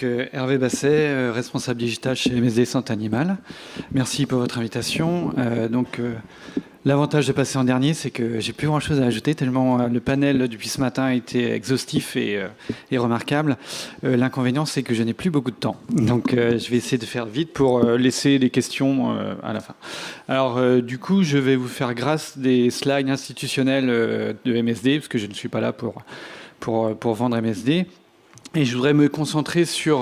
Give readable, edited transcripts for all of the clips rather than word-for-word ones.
Donc Hervé Basset, responsable digital chez MSD Santé Animale. Merci pour votre invitation. L'avantage de passer en dernier, c'est que j'ai plus grand-chose à ajouter, tellement le panel depuis ce matin a été exhaustif et remarquable. L'inconvénient, c'est que je n'ai plus beaucoup de temps. Donc je vais essayer de faire vite pour laisser des questions à la fin. Alors du coup, je vais vous faire grâce des slides institutionnels de MSD, parce que je ne suis pas là pour vendre MSD. Et je voudrais me concentrer sur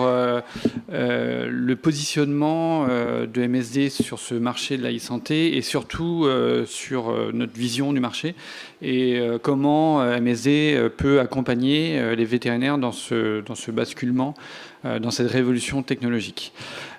le positionnement de MSD sur ce marché de la e-santé et surtout sur notre vision du marché et comment MSD peut accompagner les vétérinaires dans ce basculement, dans cette révolution technologique.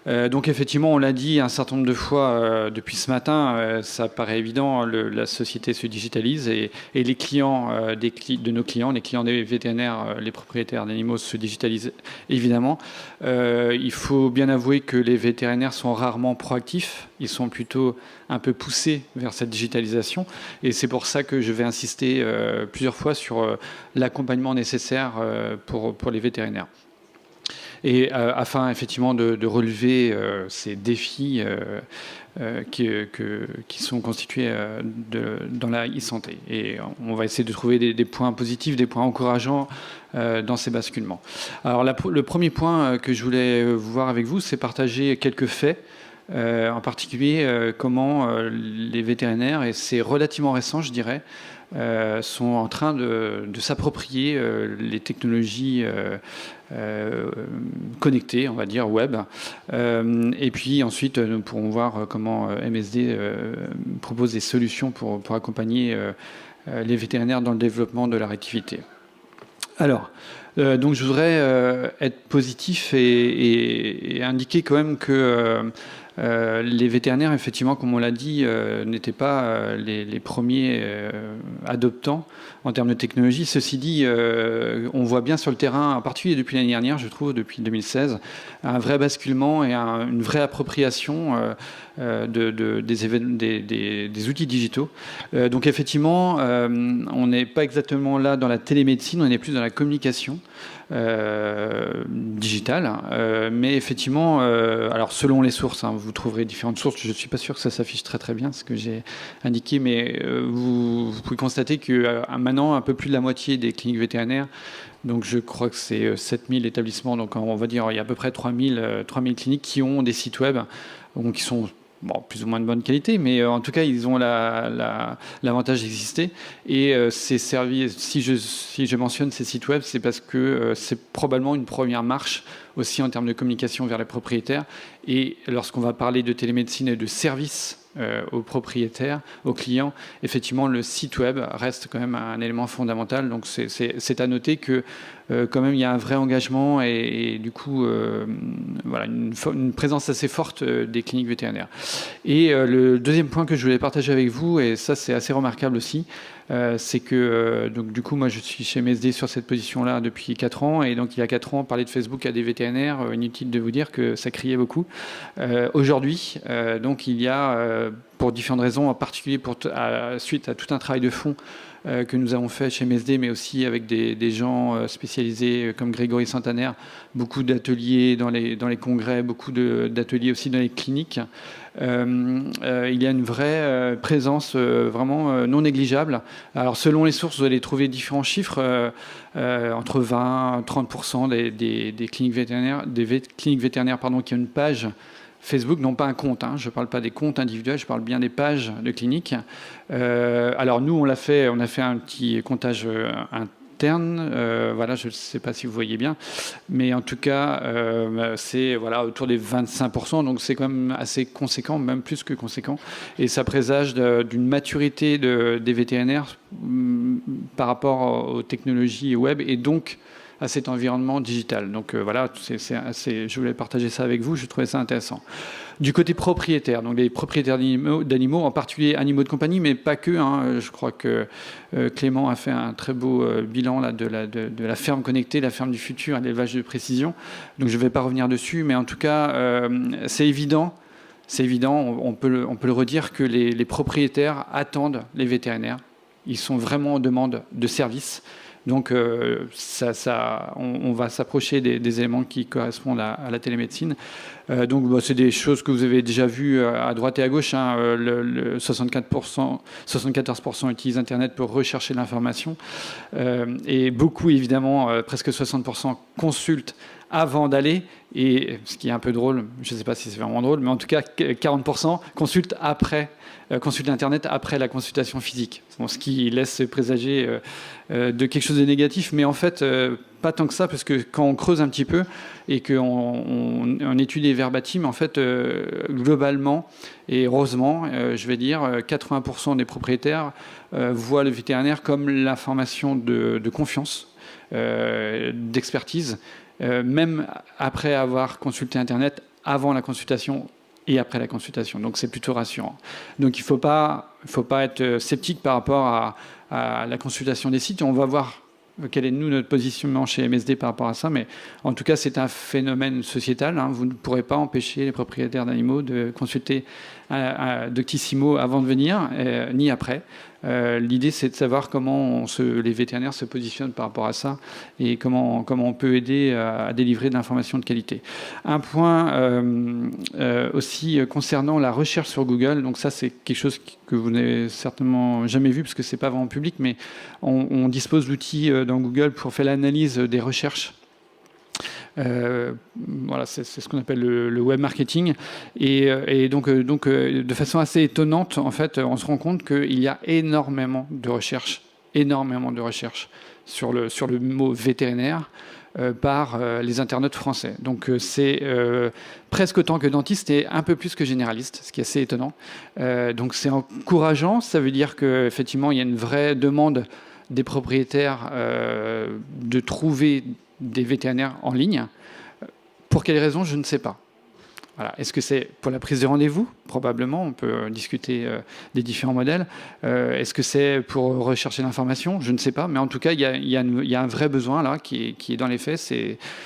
Donc effectivement, on l'a dit un certain nombre de fois depuis ce matin, ça paraît évident, la société se digitalise et les clients de nos clients, les clients des vétérinaires, les propriétaires d'animaux se digitalisent évidemment. Il faut bien avouer que les vétérinaires sont rarement proactifs, ils sont plutôt un peu poussés vers cette digitalisation et c'est pour ça que je vais insister plusieurs fois sur l'accompagnement nécessaire pour les vétérinaires. Et afin effectivement de relever ces défis qui sont constitués dans la e-santé. Et on va essayer de trouver des points positifs, des points encourageants dans ces basculements. Alors le premier point que je voulais voir avec vous, c'est partager quelques faits. En particulier comment les vétérinaires, et c'est relativement récent je dirais, sont en train de s'approprier les technologies connectées, on va dire, web. Et puis ensuite, nous pourrons voir comment MSD propose des solutions pour accompagner les vétérinaires dans le développement de leur activité. Alors, donc je voudrais être positif et indiquer quand même que les vétérinaires, effectivement, comme on l'a dit, n'étaient pas les premiers adoptants en termes de technologie. Ceci dit, on voit bien sur le terrain, en particulier depuis l'année dernière, je trouve, depuis 2016, un vrai basculement et une vraie appropriation des outils digitaux. Donc effectivement, on n'est pas exactement là dans la télémédecine, on est plus dans la communication digitale. Mais effectivement, alors selon les sources, hein, vous trouverez différentes sources. Je ne suis pas sûr que ça s'affiche très très bien, ce que j'ai indiqué, mais vous pouvez constater que maintenant, un peu plus de la moitié des cliniques vétérinaires, donc je crois que c'est 7000 établissements, donc on va dire il y a à peu près 3000 cliniques qui ont des sites web, donc qui sont plus ou moins de bonne qualité, mais en tout cas, ils ont l'avantage d'exister. Et ces services, si je mentionne ces sites web, c'est parce que c'est probablement une première marche aussi en termes de communication vers les propriétaires. Et lorsqu'on va parler de télémédecine et de services aux propriétaires, aux clients, effectivement, le site web reste quand même un élément fondamental. Donc, c'est à noter que quand même, il y a un vrai engagement et du coup, voilà, une présence assez forte des cliniques vétérinaires. Et le deuxième point que je voulais partager avec vous, et ça, c'est assez remarquable aussi, c'est que donc du coup moi je suis chez MSD sur cette position-là depuis 4 ans et donc il y a 4 ans parler de Facebook à des vétérinaires, inutile de vous dire que ça criait beaucoup. Aujourd'hui donc il y a pour différentes raisons, en particulier suite à tout un travail de fond que nous avons fait chez MSD, mais aussi avec des gens spécialisés comme Grégory Santaner, beaucoup d'ateliers dans les congrès, beaucoup d'ateliers aussi dans les cliniques. Il y a une vraie présence vraiment non négligeable. Alors selon les sources, vous allez trouver différents chiffres, entre 20 et 30% des cliniques vétérinaires, qui ont une page Facebook, non pas un compte, hein. Je ne parle pas des comptes individuels, je parle bien des pages de cliniques. Alors nous, on a fait un petit comptage interne, voilà, je ne sais pas si vous voyez bien, mais en tout cas, c'est voilà, autour des 25%, donc c'est quand même assez conséquent, même plus que conséquent, et ça présage d'une maturité des vétérinaires par rapport aux technologies web, et donc à cet environnement digital. Donc voilà, je voulais partager ça avec vous, je trouvais ça intéressant. Du côté propriétaire, donc les propriétaires d'animaux, en particulier animaux de compagnie, mais pas que. Hein, je crois que Clément a fait un très beau bilan là, de la ferme connectée, la ferme du futur, l'élevage de précision. Donc je ne vais pas revenir dessus, mais en tout cas, c'est évident, on peut le redire, que les propriétaires attendent les vétérinaires. Ils sont vraiment en demande de services. Donc on va s'approcher des éléments qui correspondent à la télémédecine. Donc c'est des choses que vous avez déjà vues à droite et à gauche. Hein. Le 74% utilisent Internet pour rechercher l'information. Et beaucoup, évidemment, presque 60% consultent avant d'aller. Et ce qui est un peu drôle, je ne sais pas si c'est vraiment drôle, mais en tout cas, 40% consultent Internet après la consultation physique. Bon, ce qui laisse présager de quelque chose de négatif, mais en fait, pas tant que ça, parce que quand on creuse un petit peu et qu'on étudie les verbatim, en fait, globalement, et heureusement, je vais dire, 80% des propriétaires voient le vétérinaire comme l'information de confiance, d'expertise, même après avoir consulté Internet, avant la consultation et après la consultation. Donc c'est plutôt rassurant. Donc il ne faut pas être sceptique par rapport à la consultation des sites. On va voir quel est notre positionnement chez MSD par rapport à ça, mais en tout cas c'est un phénomène sociétal. Hein. Vous ne pourrez pas empêcher les propriétaires d'animaux de consulter Doctissimo avant de venir, ni après. L'idée c'est de savoir comment les vétérinaires se positionnent par rapport à ça et comment on peut aider à délivrer de l'information de qualité. Un point aussi concernant la recherche sur Google, donc ça c'est quelque chose que vous n'avez certainement jamais vu parce que c'est pas vraiment public, mais on dispose d'outils dans Google pour faire l'analyse des recherches. Voilà, c'est ce qu'on appelle le web marketing, et donc de façon assez étonnante, en fait, on se rend compte qu'il y a énormément de recherches sur le mot vétérinaire par les internautes français. Donc c'est presque autant que dentiste et un peu plus que généraliste, ce qui est assez étonnant. Donc c'est encourageant, ça veut dire qu'effectivement il y a une vraie demande des propriétaires de trouver des vétérinaires en ligne. Pour quelles raisons, je ne sais pas. Voilà. Est-ce que c'est pour la prise de rendez-vous ? Probablement, on peut discuter des différents modèles. Est-ce que c'est pour rechercher l'information ? Je ne sais pas, mais en tout cas, il y a un vrai besoin là qui est dans les faits.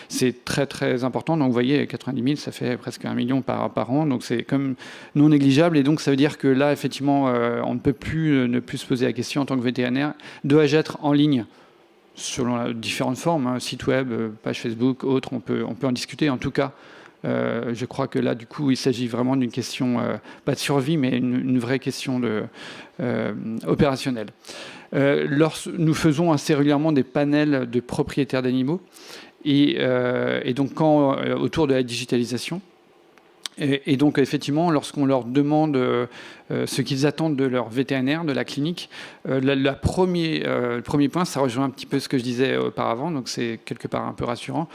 C'est très très important. Donc vous voyez, 90 000, ça fait presque 1 million par an, donc c'est comme non négligeable. Et donc ça veut dire que là, effectivement, on ne peut plus ne plus se poser la question en tant que vétérinaire, dois-je être en ligne ? Selon différentes formes, hein, site web, page Facebook, autres, on peut en discuter. En tout cas, je crois que là, du coup, il s'agit vraiment d'une question, pas de survie, mais une vraie question opérationnelle. Nous faisons assez régulièrement des panels de propriétaires d'animaux, et donc autour de la digitalisation. Et donc, effectivement, lorsqu'on leur demande ce qu'ils attendent de leur vétérinaire, de la clinique, le premier point, ça rejoint un petit peu ce que je disais auparavant, donc c'est quelque part un peu rassurant,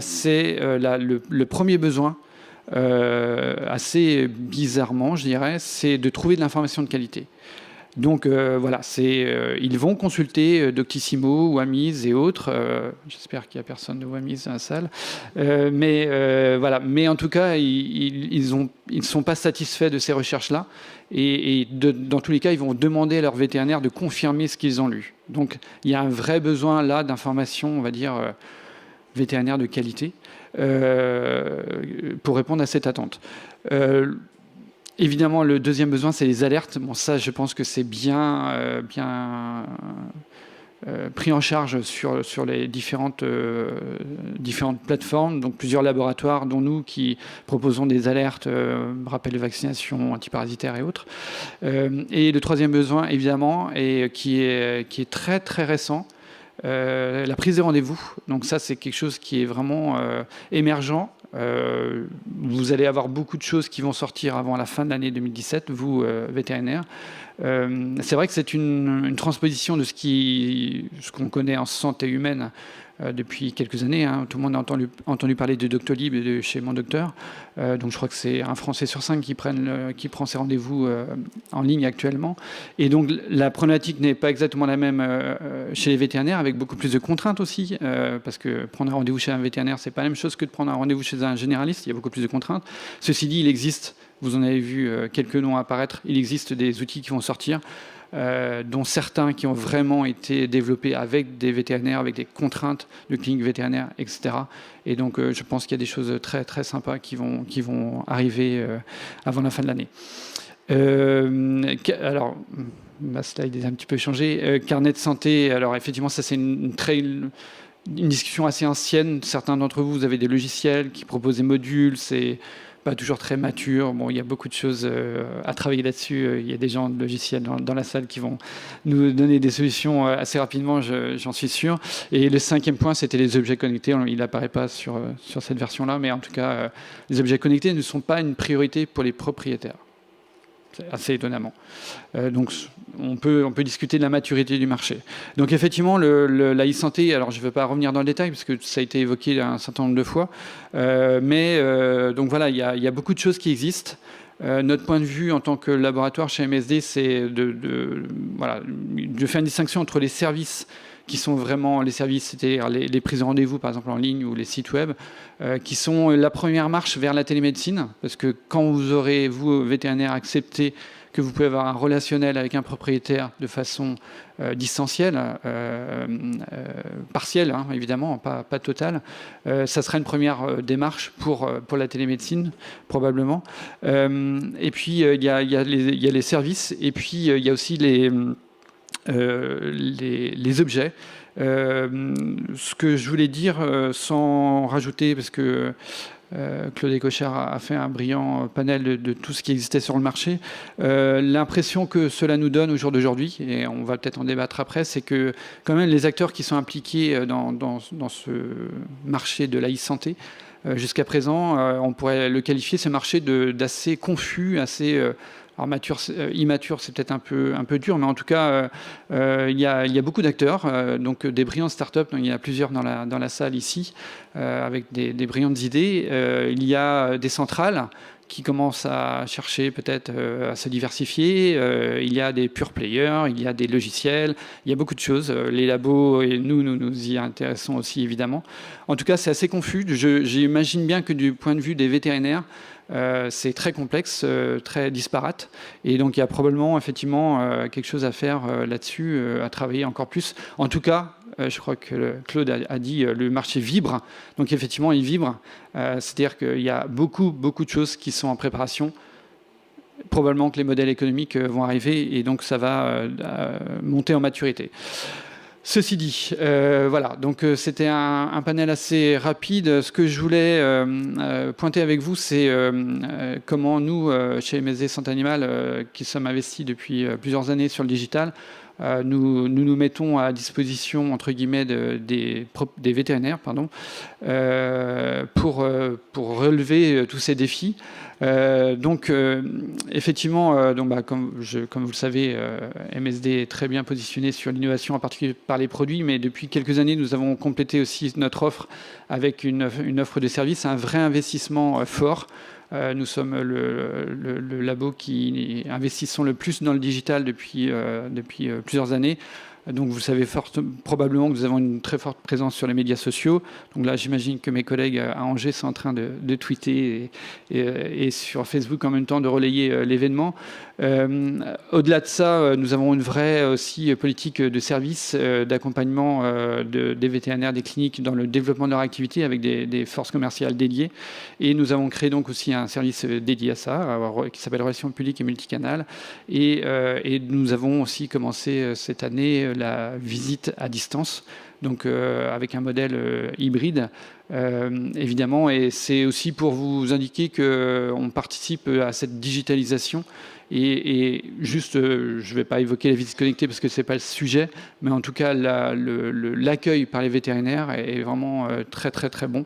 c'est le premier besoin, assez bizarrement, je dirais, c'est de trouver de l'information de qualité. Donc voilà, ils vont consulter Doctissimo, Wamiz et autres. J'espère qu'il n'y a personne de Wamiz dans la salle. Voilà. Mais en tout cas, ils ne sont pas satisfaits de ces recherches-là. Et dans tous les cas, ils vont demander à leur vétérinaire de confirmer ce qu'ils ont lu. Donc il y a un vrai besoin là d'informations, on va dire, vétérinaires de qualité pour répondre à cette attente. Évidemment, le deuxième besoin, c'est les alertes. Bon, ça, je pense que c'est bien pris en charge sur les différentes plateformes. Donc, plusieurs laboratoires, dont nous, qui proposons des alertes, rappels de vaccination, antiparasitaires et autres. Et le troisième besoin, évidemment, et qui est très, très récent, la prise de rendez-vous. Donc ça, c'est quelque chose qui est vraiment émergent. Vous allez avoir beaucoup de choses qui vont sortir avant la fin de l'année 2017, vous, vétérinaires. C'est vrai que c'est une transposition de ce qu'on connaît en santé humaine depuis quelques années. Hein. Tout le monde a entendu parler de Doctolib et de chez Mon Docteur. Donc je crois que c'est un Français sur 5 qui prend ses rendez-vous en ligne actuellement. Et donc la problématique n'est pas exactement la même chez les vétérinaires, avec beaucoup plus de contraintes aussi, parce que prendre un rendez-vous chez un vétérinaire, c'est pas la même chose que de prendre un rendez-vous chez un généraliste. Il y a beaucoup plus de contraintes. Ceci dit, il existe, vous en avez vu quelques noms apparaître, il existe des outils qui vont sortir, dont certains qui ont vraiment été développés avec des vétérinaires, avec des contraintes de cliniques vétérinaires, etc. Et donc, je pense qu'il y a des choses très, très sympas qui vont arriver avant la fin de l'année. Alors, ma slide est un petit peu changée. Carnet de santé, alors effectivement, ça c'est une discussion assez ancienne. Certains d'entre vous, vous avez des logiciels qui proposent des modules, c'est pas toujours très mature. Bon, il y a beaucoup de choses à travailler là-dessus. Il y a des gens de logiciels dans la salle qui vont nous donner des solutions assez rapidement, j'en suis sûr. Et le 5e point, c'était les objets connectés. Il n'apparaît pas sur cette version-là, mais en tout cas, les objets connectés ne sont pas une priorité pour les propriétaires. Assez étonnamment. Donc, on peut discuter de la maturité du marché. Donc, effectivement, la e-santé, alors je ne veux pas revenir dans le détail, parce que ça a été évoqué un certain nombre de fois, donc voilà, il y a beaucoup de choses qui existent. Notre point de vue en tant que laboratoire chez MSD, c'est de faire une distinction entre les services qui sont vraiment les services, c'est-à-dire les prises de rendez-vous, par exemple en ligne, ou les sites web, qui sont la première marche vers la télémédecine, parce que quand vous aurez, vous, vétérinaire, accepté que vous pouvez avoir un relationnel avec un propriétaire de façon distancielle, partielle, hein, évidemment, pas totale, ça sera une première démarche pour la télémédecine, probablement. Et puis, il y a les services, et puis il y a aussi les objets. Ce que je voulais dire, sans rajouter, parce que Claude Écochard a fait un brillant panel de tout ce qui existait sur le marché. L'impression que cela nous donne au jour d'aujourd'hui, et on va peut-être en débattre après, c'est que quand même les acteurs qui sont impliqués dans ce marché de la e-santé, jusqu'à présent, on pourrait le qualifier, ce marché d'assez confus, assez... alors immature, c'est peut-être un peu dur, mais en tout cas, il y a beaucoup d'acteurs, donc des brillantes startups, il y en a plusieurs dans la salle ici, avec des brillantes idées. Il y a des centrales qui commencent à chercher peut-être à se diversifier. Il y a des pure players, il y a des logiciels, il y a beaucoup de choses. Les labos, et nous y intéressons aussi, évidemment. En tout cas, c'est assez confus. J'imagine bien que du point de vue des vétérinaires, c'est très complexe, très disparate, et donc il y a probablement effectivement quelque chose à faire là-dessus, à travailler encore plus. En tout cas, je crois que Claude a dit le marché vibre, donc effectivement il vibre, c'est-à-dire qu'il y a beaucoup de choses qui sont en préparation. Probablement que les modèles économiques vont arriver, et donc ça va monter en maturité. Ceci dit, voilà, donc c'était un panel assez rapide. Ce que je voulais pointer avec vous, c'est comment nous, chez MSD Santé Animale, qui sommes investis depuis plusieurs années sur le digital, nous mettons à disposition, entre guillemets, des vétérinaires, pour relever tous ces défis. Donc, effectivement, comme vous le savez, MSD est très bien positionné sur l'innovation, en particulier par les produits, mais depuis quelques années, nous avons complété aussi notre offre avec une offre de service, un vrai investissement fort. Nous sommes le labo qui investissons le plus dans le digital depuis plusieurs années. Donc vous savez probablement que nous avons une très forte présence sur les médias sociaux. Donc là, j'imagine que mes collègues à Angers sont en train de tweeter et sur Facebook en même temps de relayer l'événement. Au-delà de ça, nous avons une vraie aussi politique de service, d'accompagnement des vétérinaires, des cliniques dans le développement de leur activité avec des forces commerciales dédiées. Et nous avons créé donc aussi un service dédié à ça, qui s'appelle Relations publiques et multicanal. Et nous avons aussi commencé cette année la visite à distance, donc avec un modèle hybride, évidemment. Et c'est aussi pour vous indiquer qu'on participe à cette digitalisation. Et juste, je ne vais pas évoquer la visite connectée parce que ce n'est pas le sujet, mais en tout cas, l'accueil par les vétérinaires est vraiment très, très, très bon.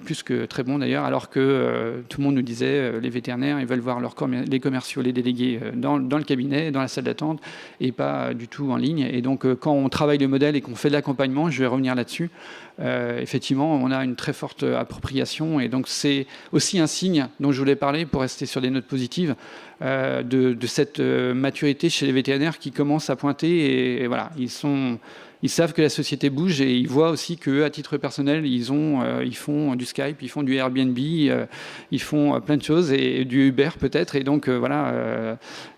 Plus que très bon d'ailleurs, alors que tout le monde nous disait les vétérinaires, ils veulent voir les commerciaux, les délégués dans le cabinet, dans la salle d'attente, et pas du tout en ligne. Et donc, quand on travaille le modèle et qu'on fait de l'accompagnement, je vais revenir là-dessus, effectivement, on a une très forte appropriation. Et donc, c'est aussi un signe dont je voulais parler, pour rester sur des notes positives, de cette maturité chez les vétérinaires qui commencent à pointer. Et voilà, ils savent que la société bouge, et ils voient aussi qu'à titre personnel, ils font du Skype, ils font du Airbnb, ils font plein de choses, et du Uber peut-être. Et donc,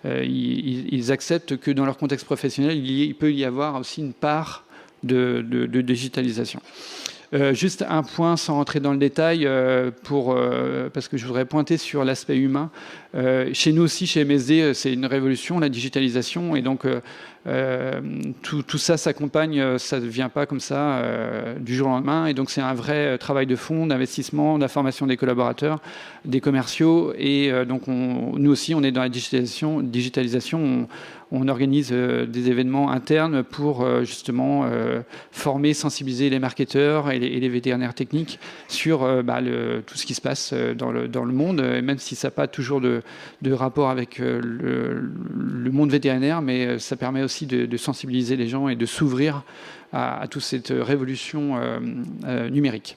ils acceptent que dans leur contexte professionnel, il peut y avoir aussi une part de digitalisation. Juste un point sans rentrer dans le détail, parce que je voudrais pointer sur l'aspect humain. Chez nous aussi, chez MSD, c'est une révolution, la digitalisation, et donc tout ça s'accompagne, ça ne vient pas comme ça du jour au lendemain, et donc c'est un vrai travail de fond, d'investissement, de la formation des collaborateurs, des commerciaux, et donc nous aussi, on est dans la digitalisation, on organise des événements internes pour justement former, sensibiliser les marketeurs et les vétérinaires techniques sur tout ce qui se passe dans le monde, et même si ça n'a pas toujours de rapport avec le monde vétérinaire, mais ça permet aussi de sensibiliser les gens et de s'ouvrir à toute cette révolution numérique.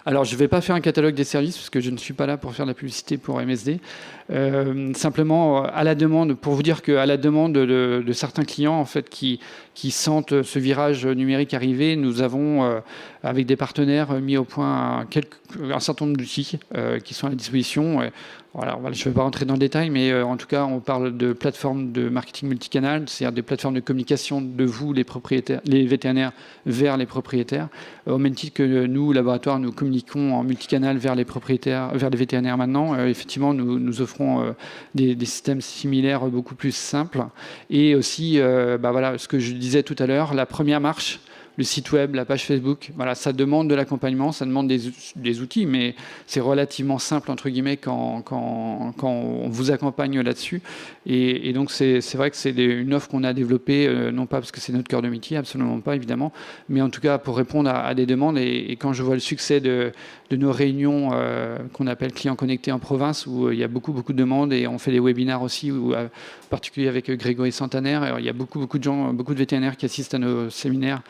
Alors, je ne vais pas faire un catalogue des services, parce que je ne suis pas là pour faire de la publicité pour MSD. Simplement, à la demande, pour vous dire qu'à la demande de certains clients en fait, qui sentent ce virage numérique arriver, nous avons, avec des partenaires, mis au point un certain nombre d'outils qui sont à la disposition. Voilà, je ne vais pas rentrer dans le détail, mais en tout cas, on parle de plateformes de marketing multicanal, c'est-à-dire des plateformes de communication de vous, les vétérinaires, vers les propriétaires. Au même titre que nous, laboratoire, nous communiquons en multicanal vers les propriétaires, vers les vétérinaires maintenant. Effectivement, nous offrons des systèmes similaires beaucoup plus simples. Et aussi, voilà, ce que je disais tout à l'heure, la première marche, le site web, la page Facebook, voilà, ça demande de l'accompagnement, ça demande des outils, mais c'est relativement simple, entre guillemets, quand on vous accompagne là-dessus. Et donc, c'est vrai que c'est une offre qu'on a développée, non pas parce que c'est notre cœur de métier, absolument pas, évidemment, mais en tout cas pour répondre à des demandes. Et quand je vois le succès de nos réunions qu'on appelle clients connectés en province, où il y a beaucoup de demandes, et on fait des webinaires aussi, en particulier avec Grégory Santaner. Alors, il y a beaucoup de gens, beaucoup de vétérinaires qui assistent à nos séminaires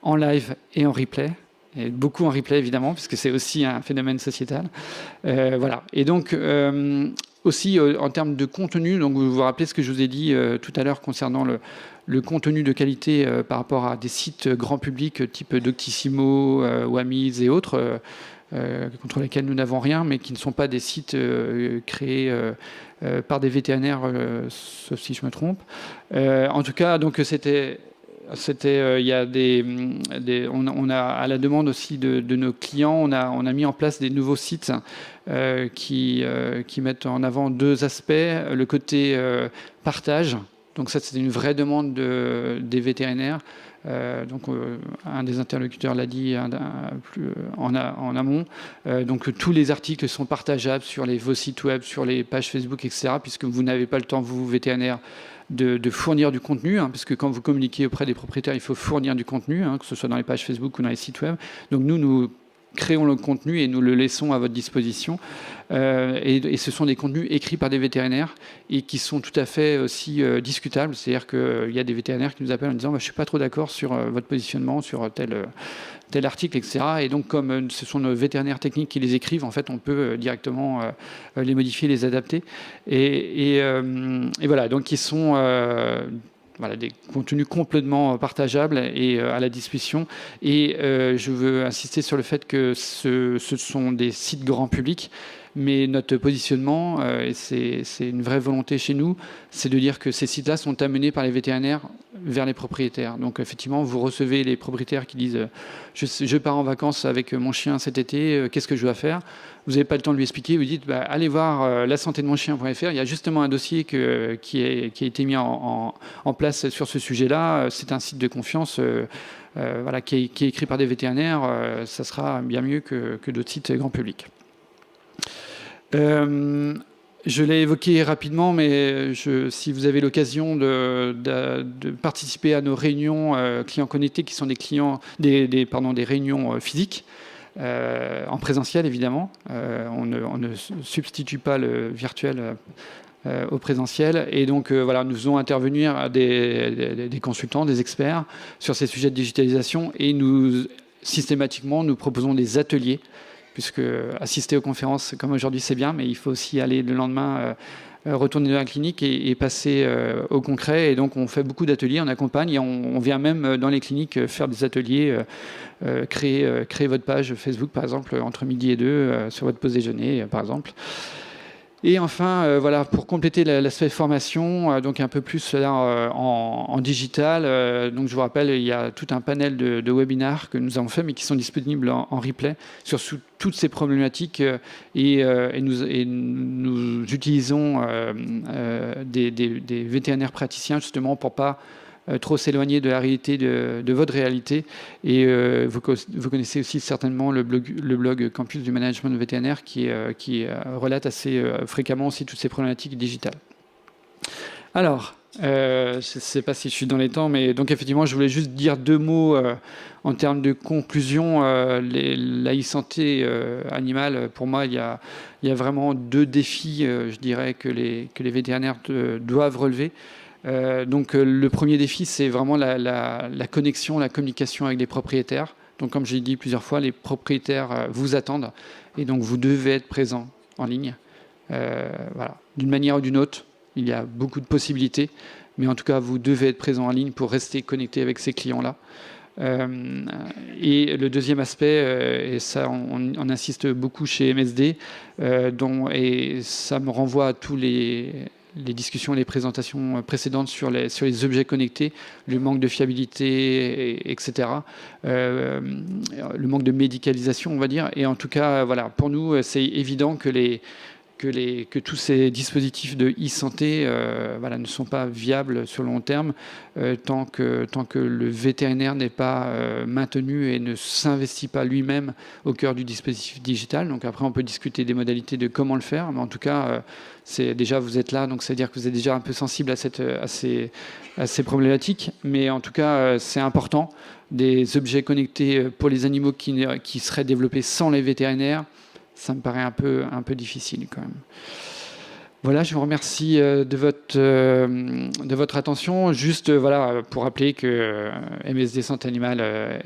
en live et en replay, et beaucoup en replay évidemment, puisque c'est aussi un phénomène sociétal. Voilà. Et donc aussi en termes de contenu, donc vous vous rappelez ce que je vous ai dit tout à l'heure concernant le contenu de qualité par rapport à des sites grand public type Doctissimo, Wamiz et autres, contre lesquels nous n'avons rien, mais qui ne sont pas des sites créés par des vétérinaires, sauf si je me trompe. En tout cas, donc il y a on a à la demande aussi de nos clients, on a mis en place des nouveaux sites qui mettent en avant deux aspects. Le côté partage, donc ça c'est une vraie demande des vétérinaires. Donc un des interlocuteurs l'a dit en amont. Donc tous les articles sont partageables sur vos sites web, sur les pages Facebook, etc. Puisque vous n'avez pas le temps, vous vétérinaires, de fournir du contenu, parce que quand vous communiquez auprès des propriétaires, il faut fournir du contenu, que ce soit dans les pages Facebook ou dans les sites web. Donc nous créons le contenu et nous le laissons à votre disposition. Et ce sont des contenus écrits par des vétérinaires et qui sont tout à fait aussi discutables. C'est-à-dire qu'il y a des vétérinaires qui nous appellent en disant je ne suis pas trop d'accord sur votre positionnement, sur tel article, etc. Et donc, comme ce sont nos vétérinaires techniques qui les écrivent, en fait, on peut directement les modifier, les adapter. Et voilà, donc ils sont des contenus complètement partageables et à la disposition. Et je veux insister sur le fait que ce sont des sites grand public, mais notre positionnement, et c'est une vraie volonté chez nous, c'est de dire que ces sites-là sont amenés par les vétérinaires vers les propriétaires. Donc effectivement, vous recevez les propriétaires qui disent je pars en vacances avec mon chien cet été, qu'est-ce que je dois faire ? Vous n'avez pas le temps de lui expliquer, vous dites allez voir lasantédemonchien.fr, il y a justement un dossier qui a été mis en place sur ce sujet-là. C'est un site de confiance qui est écrit par des vétérinaires, ça sera bien mieux que d'autres sites grand public. Je l'ai évoqué rapidement, mais si vous avez l'occasion de participer à nos réunions clients connectés, qui sont des réunions physiques, en présentiel évidemment, on ne substitue pas le virtuel au présentiel, et donc nous faisons intervenir des consultants, des experts sur ces sujets de digitalisation, et systématiquement nous proposons des ateliers, puisque assister aux conférences comme aujourd'hui c'est bien, mais il faut aussi aller le lendemain retourner dans la clinique et passer au concret. Et donc on fait beaucoup d'ateliers, on accompagne, et on vient même dans les cliniques faire des ateliers, créer votre page Facebook par exemple entre midi et 2 sur votre pause déjeuner par exemple. Et enfin, voilà, pour compléter l'aspect formation, donc un peu plus là, en digital, donc je vous rappelle, il y a tout un panel de webinars que nous avons fait, mais qui sont disponibles en replay sur toutes ces problématiques. Et nous utilisons des vétérinaires praticiens justement pour pas trop s'éloigner de la réalité de votre réalité. Et vous connaissez aussi certainement le blog Campus du Management Vétérinaire qui relate assez fréquemment aussi toutes ces problématiques digitales. Alors, je ne sais pas si je suis dans les temps, mais donc effectivement, je voulais juste dire 2 mots en termes de conclusion. La e-santé animale, pour moi, il y a vraiment 2 défis, je dirais, que les vétérinaires doivent relever. Donc le premier défi, c'est vraiment la connexion, la communication avec les propriétaires. Donc comme j'ai dit plusieurs fois, les propriétaires vous attendent et donc vous devez être présent en ligne. Voilà. D'une manière ou d'une autre, il y a beaucoup de possibilités, mais en tout cas, vous devez être présent en ligne pour rester connecté avec ces clients-là. Et le deuxième aspect, et ça on insiste beaucoup chez MSD, et ça me renvoie à tous les discussions et les présentations précédentes sur les objets connectés, le manque de fiabilité, etc. Le manque de médicalisation, on va dire. Et en tout cas, voilà, pour nous, c'est évident que tous ces dispositifs de e-santé ne sont pas viables sur le long terme tant que le vétérinaire n'est pas maintenu et ne s'investit pas lui-même au cœur du dispositif digital. Donc après, on peut discuter des modalités de comment le faire, mais en tout cas, déjà vous êtes là, donc c'est-à-dire que vous êtes déjà un peu sensible à ces problématiques. Mais en tout cas, c'est important. Des objets connectés pour les animaux qui seraient développés sans les vétérinaires, ça me paraît un peu difficile quand même. Voilà, je vous remercie de votre attention. Juste voilà, pour rappeler que MSD Santé Animale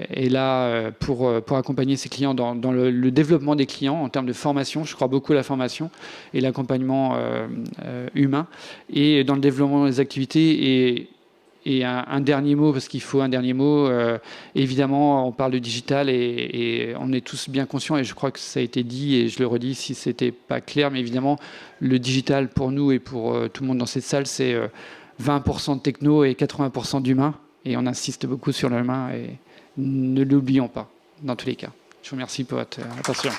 est là pour accompagner ses clients dans le développement des clients en termes de formation. Je crois beaucoup à la formation et l'accompagnement humain, et dans le développement des activités. Et un dernier mot, parce qu'il faut un dernier mot. Évidemment, on parle de digital et on est tous bien conscients, et je crois que ça a été dit, et je le redis si ce n'était pas clair, mais évidemment, le digital pour nous et pour tout le monde dans cette salle, c'est 20% de techno et 80% d'humain. Et on insiste beaucoup sur l'humain, et ne l'oublions pas, dans tous les cas. Je vous remercie pour votre attention.